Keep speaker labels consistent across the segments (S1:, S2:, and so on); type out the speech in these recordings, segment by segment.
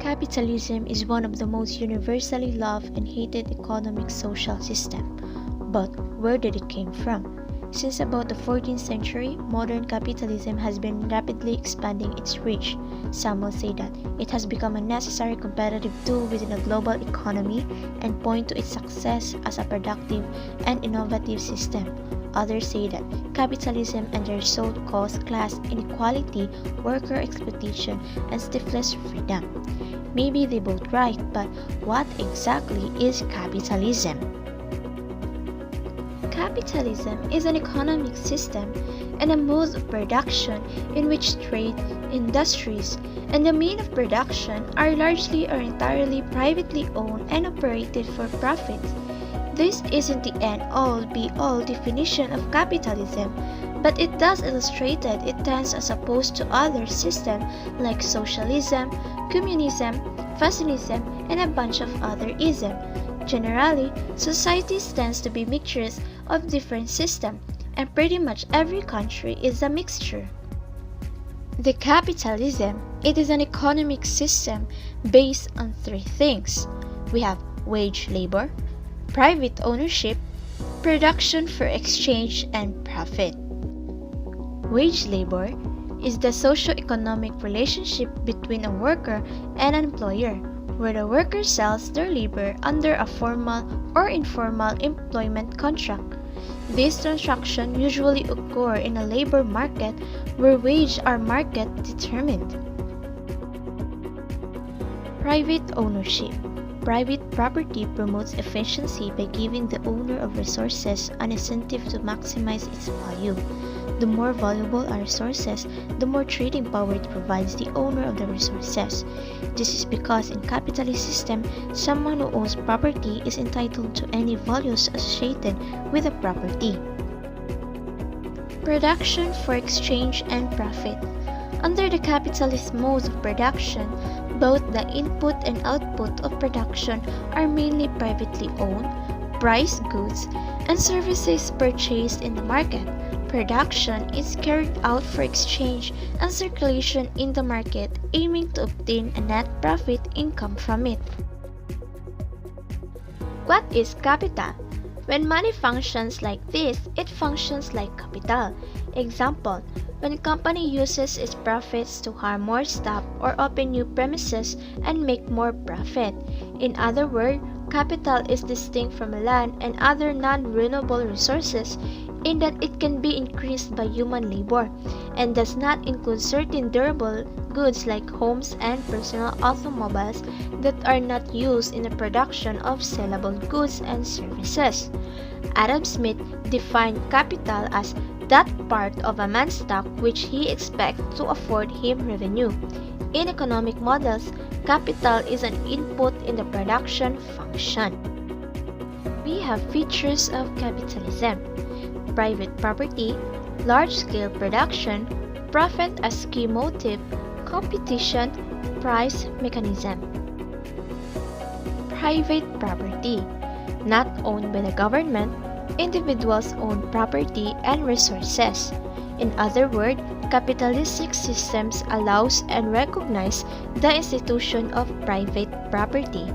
S1: Capitalism is one of the most universally loved and hated economic social systems. But where did it come from? Since about the 14th century, modern capitalism has been rapidly expanding its reach. Some will say that it has become a necessary competitive tool within a global economy and point to its success as a productive and innovative system. Others say that capitalism and the result cause class inequality, worker exploitation, and stifles freedom. Maybe they both right, but what exactly is capitalism? Capitalism is an economic system and a mode of production in which trade, industries, and the means of production are largely or entirely privately owned and operated for profit. This isn't the end-all be-all definition of capitalism, but it does illustrate that it tends as opposed to other systems like socialism, communism, fascism, and a bunch of other isms. Generally, societies tends to be mixtures of different systems, and pretty much every country is a mixture. The capitalism, it is an economic system based on three things. We have wage labor, private ownership, production for exchange, and profit. Wage labor is the socio-economic relationship between a worker and an employer, where the worker sells their labor under a formal or informal employment contract. These transactions usually occur in a labor market where wages are market determined. Private ownership. Private property promotes efficiency by giving the owner of resources an incentive to maximize its value. The more valuable a resources, the more trading power it provides the owner of the resources. This is because in capitalist system, someone who owns property is entitled to any values associated with the property. Production for exchange and profit. Under the capitalist mode of production, both the input and output of production are mainly privately owned, priced goods, and services purchased in the market. Production is carried out for exchange and circulation in the market, aiming to obtain a net profit income from it. What is capital? When money functions like this, it functions like capital. Example, when a company uses its profits to hire more staff or open new premises and make more profit. In other words, capital is distinct from land and other non-renewable resources in that it can be increased by human labor and does not include certain durable goods like homes and personal automobiles that are not used in the production of sellable goods and services. Adam Smith defined capital as that part of a man's stock which he expects to afford him revenue. In economic models, capital is an input in the production function. We have features of capitalism: private property, large-scale production, profit as key motive, competition, price mechanism. Private property, not owned by the government, individuals own property and resources. In other words, capitalistic systems allows and recognize the institution of private property.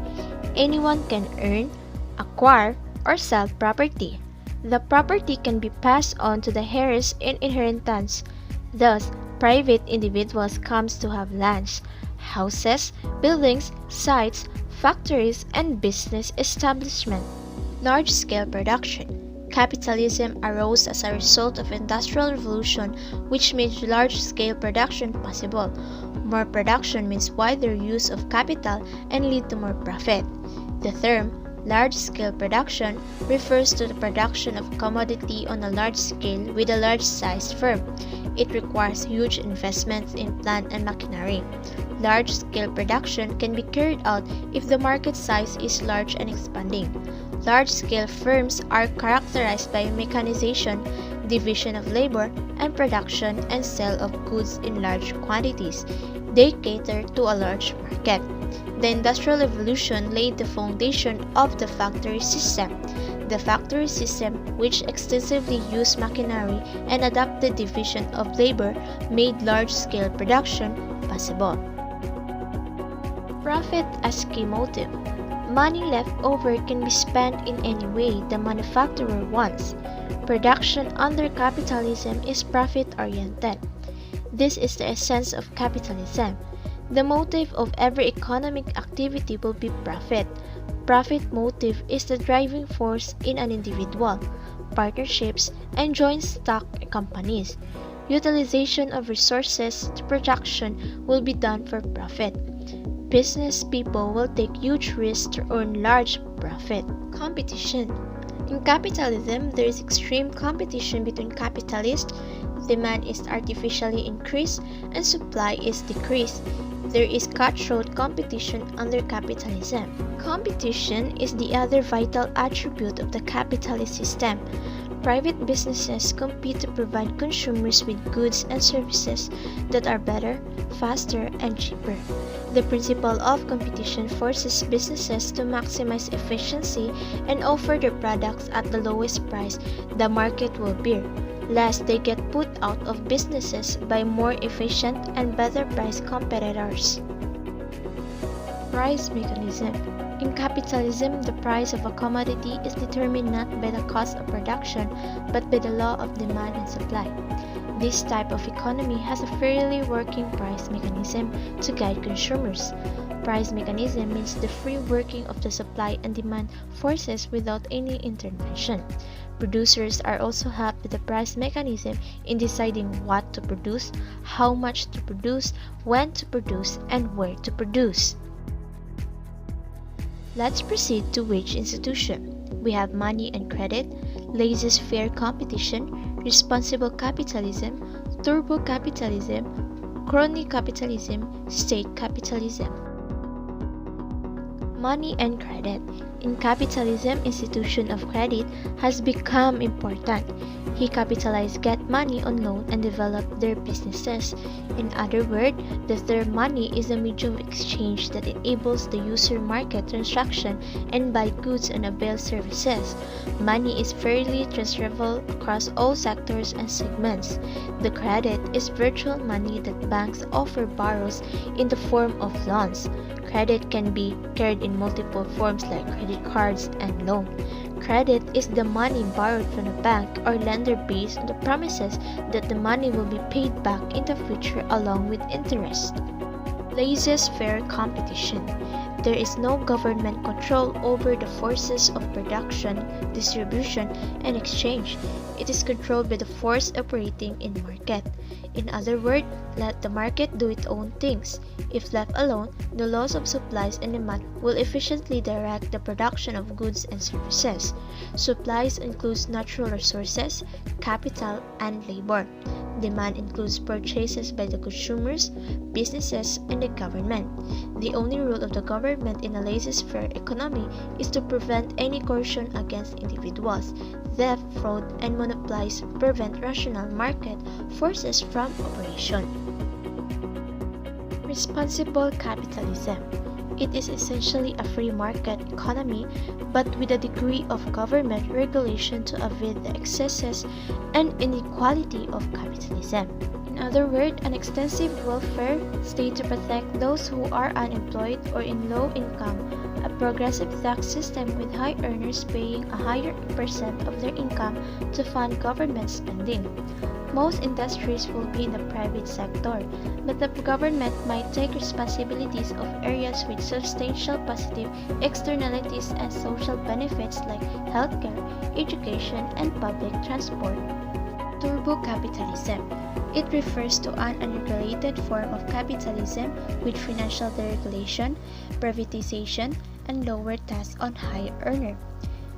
S1: Anyone can earn, acquire, or sell property. The property can be passed on to the heirs in inheritance. Thus, private individuals comes to have lands, houses, buildings, sites, factories, and business establishment. Large-scale production. Capitalism arose as a result of industrial revolution which made large-scale production possible. More production means wider use of capital and lead to more profit. The term large-scale production refers to the production of commodity on a large scale with a large-sized firm. It requires huge investments in plant and machinery. Large-scale production can be carried out if the market size is large and expanding. Large-scale firms are characterized by mechanization, division of labor, and production and sale of goods in large quantities. They cater to a large market. The Industrial Revolution laid the foundation of the factory system. The factory system, which extensively used machinery and adapted division of labor, made large-scale production possible. Profit as key motive. Money left over can be spent in any way the manufacturer wants. Production under capitalism is profit-oriented. This is the essence of capitalism. The motive of every economic activity will be profit. Profit motive is the driving force in an individual, partnerships, and joint stock companies. Utilization of resources to production will be done for profit. Business people will take huge risks to earn large profit. Competition. In capitalism, there is extreme competition between capitalists. Demand is artificially increased and supply is decreased. There is cutthroat competition under capitalism. Competition is the other vital attribute of the capitalist system. Private businesses compete to provide consumers with goods and services that are better, faster, and cheaper. The principle of competition forces businesses to maximize efficiency and offer their products at the lowest price the market will bear, lest they get put out of businesses by more efficient and better priced competitors. Price mechanism. In capitalism, the price of a commodity is determined not by the cost of production, but by the law of demand and supply. This type of economy has a fairly working price mechanism to guide consumers. Price mechanism means the free working of the supply and demand forces without any intervention. Producers are also helped by the price mechanism in deciding what to produce, how much to produce, when to produce, and where to produce. Let's proceed to wage institution. We have money and credit, laissez-faire competition, responsible capitalism, turbo capitalism, crony capitalism, state capitalism. Money and credit. In capitalism, institution of credit has become important. He capitalists get money on loan and develop their businesses. In other words, the term money is a medium of exchange that enables the user market transaction and buy goods and avail services. Money is fairly transferable across all sectors and segments. The credit is virtual money that banks offer borrowers in the form of loans. Credit can be carried in multiple forms like credit cards and loan. Credit is the money borrowed from a bank or lender based on the promises that the money will be paid back in the future along with interest. Laissez-faire competition. There is no government control over the forces of production, distribution, and exchange. It is controlled by the force operating in market. In other words, let the market do its own things. If left alone, the laws of supplies and demand will efficiently direct the production of goods and services. Supplies includes natural resources, capital, and labor. Demand includes purchases by the consumers, businesses, and the government. The only role of the government in a laissez-faire economy is to prevent any coercion against individuals. Theft, fraud, and monopolies prevent rational market forces from operation. Responsible capitalism. It is essentially a free market economy, but with a degree of government regulation to avoid the excesses and inequality of capitalism. In other words, an extensive welfare state to protect those who are unemployed or in low income, a progressive tax system with high earners paying a higher percent of their income to fund government spending. Most industries will be in the private sector, but the government might take responsibilities of areas with substantial positive externalities and social benefits like healthcare, education, and public transport. Turbo capitalism. It refers to an unregulated form of capitalism with financial deregulation, privatization, and lower tax on high earner.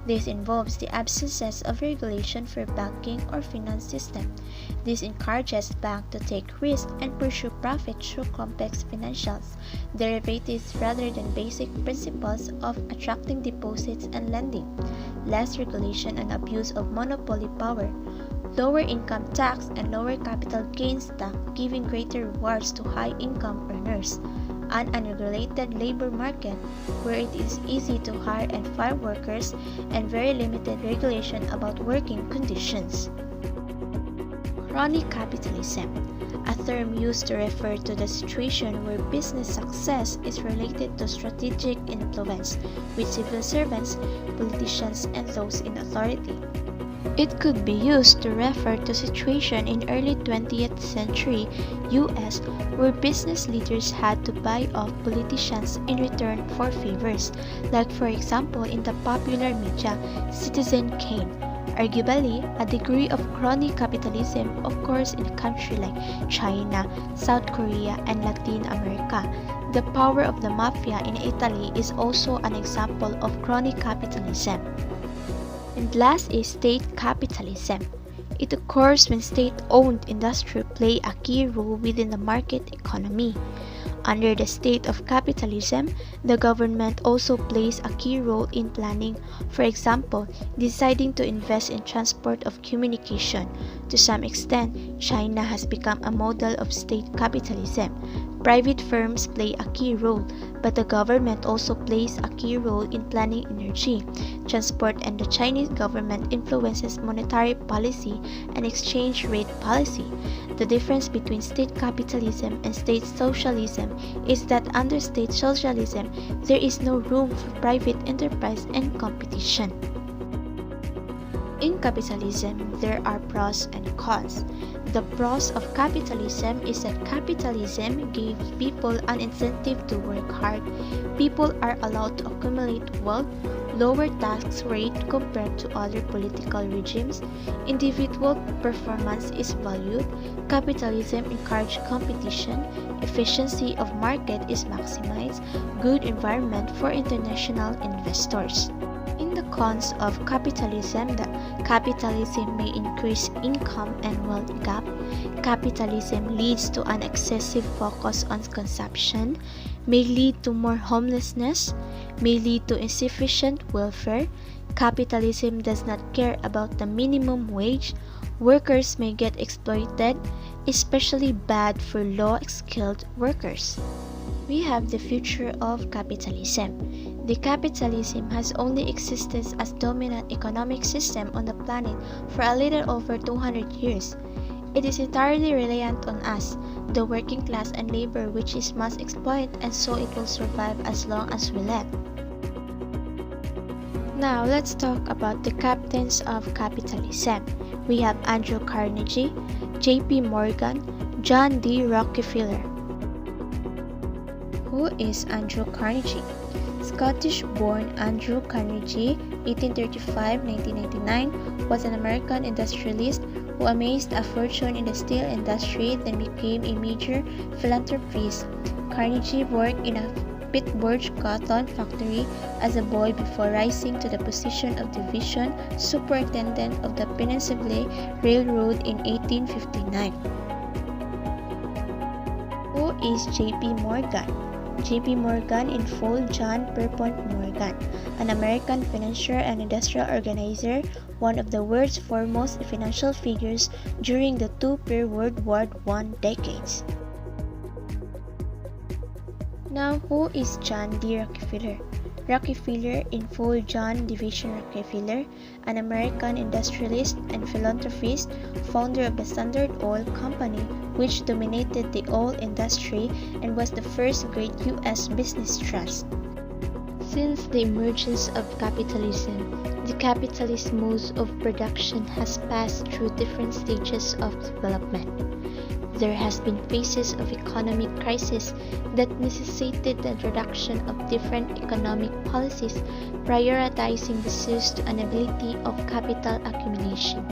S1: This involves the absences of regulation for banking or finance system. This encourages banks to take risks and pursue profit through complex financials, derivatives rather than basic principles of attracting deposits and lending. Less regulation and abuse of monopoly power. Lower income tax and lower capital gains tax giving greater rewards to high income earners. An unregulated labor market where it is easy to hire and fire workers and very limited regulation about working conditions. Crony capitalism. a term used to refer to the situation where business success is related to strategic influence with civil servants, politicians, and those in authority. It could be used to refer to situation in early 20th century US where business leaders had to buy off politicians in return for favors, like for example in the popular media Citizen Kane. Arguably, a degree of crony capitalism occurs in a country like China, South Korea, and Latin America. The power of the mafia in Italy is also an example of crony capitalism. And last is state capitalism. It occurs when state-owned industry play a key role within the market economy. Under the state of capitalism, the government also plays a key role in planning, for example, deciding to invest in transport of communication. To some extent, China has become a model of state capitalism. Private firms play a key role, but the government also plays a key role in planning energy, transport, and the Chinese government influences monetary policy and exchange rate policy. The difference between state capitalism and state socialism is that under state socialism, there is no room for private enterprise and competition. In capitalism, there are pros and cons. The pros of capitalism is that capitalism gives people an incentive to work hard. People are allowed to accumulate wealth, lower tax rate compared to other political regimes. Individual performance is valued. Capitalism encourages competition. Efficiency of market is maximized. Good environment for international investors. In the cons of capitalism, the capitalism may increase income and wealth gap. Capitalism leads to an excessive focus on consumption, may lead to more homelessness, may lead to insufficient welfare. Capitalism does not care about the minimum wage. Workers may get exploited, especially bad for low-skilled workers. We have the future of capitalism. The capitalism has only existed as dominant economic system on the planet for a little over 200 years. It is entirely reliant on us, the working class and labor which it must exploit, and so it will survive as long as we let. Now let's talk about the captains of capitalism. We have Andrew Carnegie, J.P. Morgan, John D. Rockefeller. Who is Andrew Carnegie? Scottish-born Andrew Carnegie, 1835-1999, was an American industrialist who amassed a fortune in the steel industry, then became a major philanthropist. Carnegie worked in a Pittsburgh cotton factory as a boy before rising to the position of division superintendent of the Peninsula Railroad in 1859. Who is J.P. Morgan? J.P. Morgan, in full John Pierpont Morgan, an American financier and industrial organizer, one of the world's foremost financial figures during the two pre-World War I decades. Now, who is John D. Rockefeller? Rockefeller, in full John Division Rockefeller, an American industrialist and philanthropist, founder of the Standard Oil Company, which dominated the oil industry and was the first great U.S. business trust. Since the emergence of capitalism, the capitalist mode of production has passed through different stages of development. There has been phases of economic crisis that necessitated the introduction of different economic policies, prioritizing the sustainability of capital accumulation.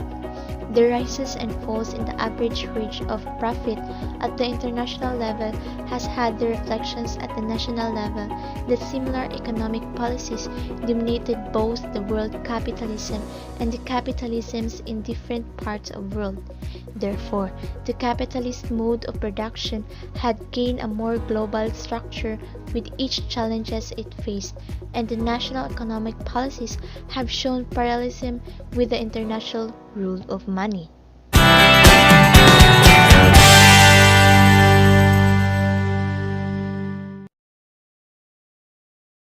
S1: The rises and falls in the average wage of profit at the international level has had the reflections at the national level that similar economic policies dominated both the world capitalism and the capitalisms in different parts of the world. Therefore, the capitalist mode of production had gained a more global structure with each challenges it faced, and the national economic policies have shown parallelism with the international rule of money.